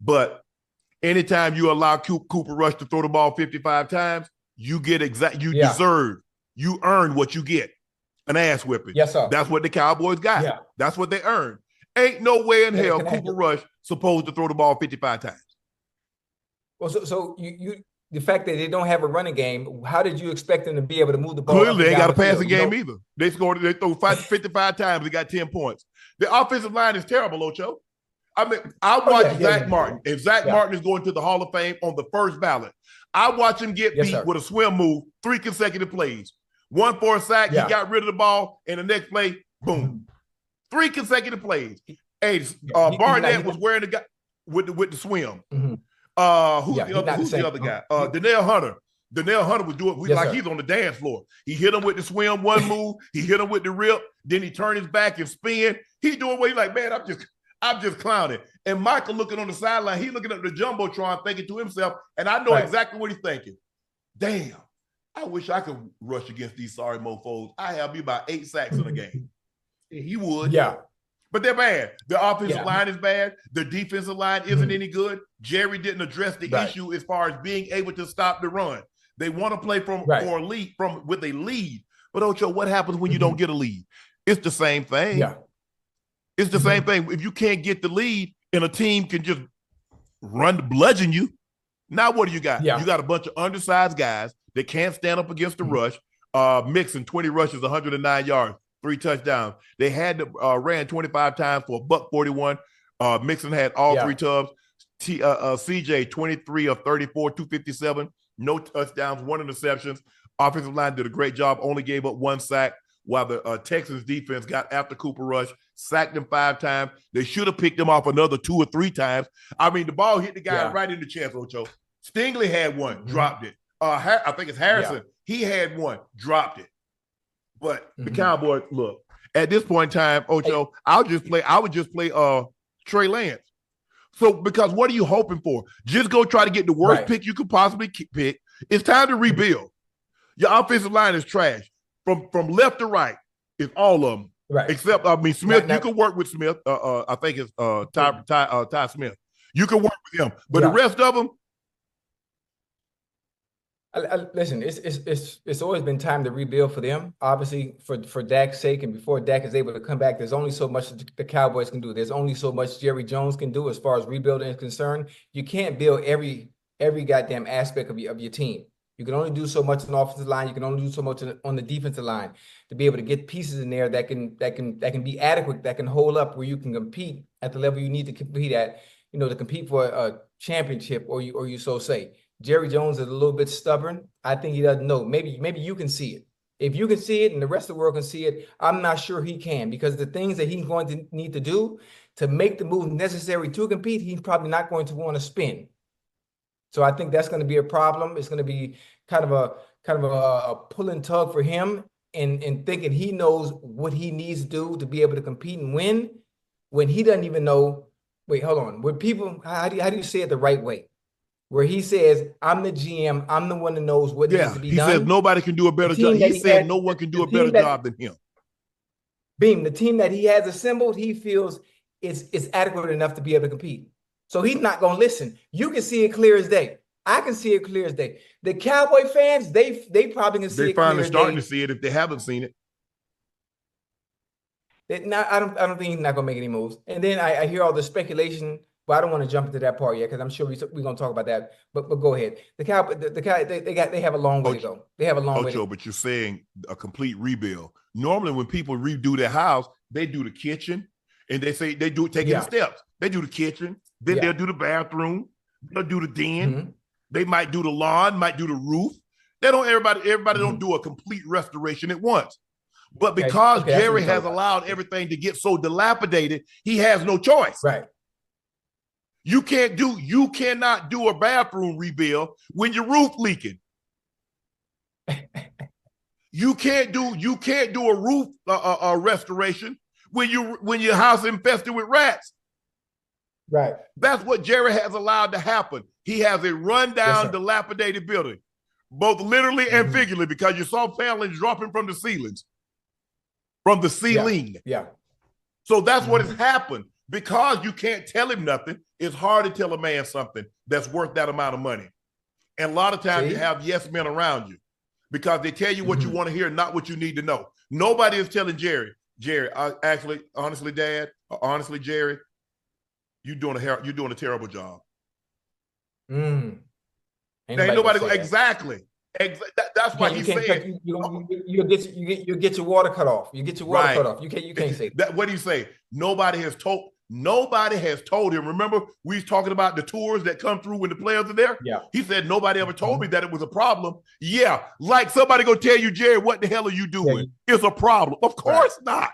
But anytime you allow Cooper Rush to throw the ball 55 times, you get you earn what you get, an ass whipping. Yes, sir. That's what the Cowboys got. Yeah. That's what they earned. Ain't no way in hell Cooper Rush supposed to throw the ball 55 times. Well, so you the fact that they don't have a running game, how did you expect them to be able to move the ball? Clearly, they ain't got a passing game either. They throw 55 times, they got 10 points. The offensive line is terrible, Ocho. I mean, I watch Zach Martin. If Zach Martin is going to the Hall of Fame on the first ballot, I watch him get beat with a swim move 3 consecutive plays. One for a sack, he got rid of the ball, and the next play, boom. 3 consecutive plays. Hey, Barnett was wearing the guy with the swim. Who's the other guy? Danielle Hunter. Danielle Hunter was doing he's on the dance floor. He hit him with the swim, one move. He hit him with the rip. Then he turned his back and spin. He doing what he's like, man, I'm just clowning. And Michael looking on the sideline, he looking at the Jumbotron thinking to himself, and I know exactly what he's thinking. Damn, I wish I could rush against these sorry mofos. I have me about 8 sacks in a game. He would. Yeah. But they're bad. The offensive line is bad. The defensive line isn't any good. Jerry didn't address the issue as far as being able to stop the run. They want to play with a lead. But Ocho, what happens when you don't get a lead? It's the same thing. Yeah. It's the same thing. If you can't get the lead and a team can just bludgeon you, now what do you got? You got a bunch of undersized guys that can't stand up against the rush. Mixon, 20 rushes, 109 yards. 3 touchdowns. They had ran 25 times for $141. Mixon had all 3 tubs. CJ 23 of 34, 257. No touchdowns, 1 interceptions. Offensive line did a great job. Only gave up 1 sack. While the Texans defense got after Cooper Rush, sacked him 5 times. They should have picked him off another 2 or 3 times. I mean, the ball hit the guy right in the chest, Ocho. Stingley had one, dropped it. I think it's Harrison. He had one, dropped it. But the Cowboys, look, at this point in time, Ocho, I would just play Trey Lance. So, because what are you hoping for? Just go try to get the worst pick you could possibly pick. It's time to rebuild. Your offensive line is trash. From left to right, it's all of them. Right. Except, Smith, you can work with Smith. I think it's Ty Smith. You can work with him. But the rest of them, listen, it's always been time to rebuild for them. Obviously, for Dak's sake, and before Dak is able to come back, there's only so much the Cowboys can do. There's only so much Jerry Jones can do as far as rebuilding is concerned. You can't build every goddamn aspect of your team. You can only do so much on the offensive line. You can only do so much on the defensive line to be able to get pieces in there that can be adequate, that can hold up where you can compete at the level you need to compete at. To compete for a championship, or you so say. Jerry Jones is a little bit stubborn. I think he doesn't know. Maybe you can see it. If you can see it and the rest of the world can see it, I'm not sure he can, because the things that he's going to need to do to make the move necessary to compete, he's probably not going to want to spend. So I think that's going to be a problem. It's going to be kind of a pull and tug for him, and thinking he knows what he needs to do to be able to compete and win, when he doesn't even know. Wait, hold on. When people, how do you say it the right way? Where he says, I'm the GM, I'm the one that knows what needs to be done. He says nobody can do a better job. He said no one can do a better job than him. Beam, the team that he has assembled, he feels is adequate enough to be able to compete. So he's not going to listen. You can see it clear as day. I can see it clear as day. The Cowboy fans, they probably can see it clear as day. They finally starting to see it if they haven't seen it. I don't think he's not going to make any moves. And then I hear all the speculation, but I don't want to jump into that part yet, because I'm sure we're going to talk about that. But go ahead. The Cowboys, they have a long way to go. They have a long way to go. But you're saying a complete rebuild. Normally, when people redo their house, they do the kitchen, and they say they do it taking the steps. They do the kitchen, then they'll do the bathroom, they'll do the den, they might do the lawn, might do the roof. They don't. Everybody don't do a complete restoration at once. But because Jerry has allowed everything to get so dilapidated, he has no choice. Right. You cannot do a bathroom rebuild when your roof leaking. You can't do a roof restoration when your house infested with rats. Right. That's what Jerry has allowed to happen. He has a rundown, dilapidated building, both literally and figuratively, because you saw panelings dropping from the ceilings. From the ceiling. Yeah. So that's what has happened. Because you can't tell him nothing, It's hard to tell a man something that's worth that amount of money. And a lot of times you have yes men around you because they tell you what you want to hear, not what you need to know. Nobody is telling Jerry, honestly, Dad, honestly, Jerry, you're doing a terrible job. Ain't nobody exactly. That's why he said you'll get your water cut off. You get your water cut off. You can't say that. What do you say? Nobody has told him. Remember, we was talking about the tours that come through when the players are there? Yeah. He said nobody ever told me that it was a problem. Yeah, like somebody go tell you, Jerry, what the hell are you doing? It's a problem. Of course not.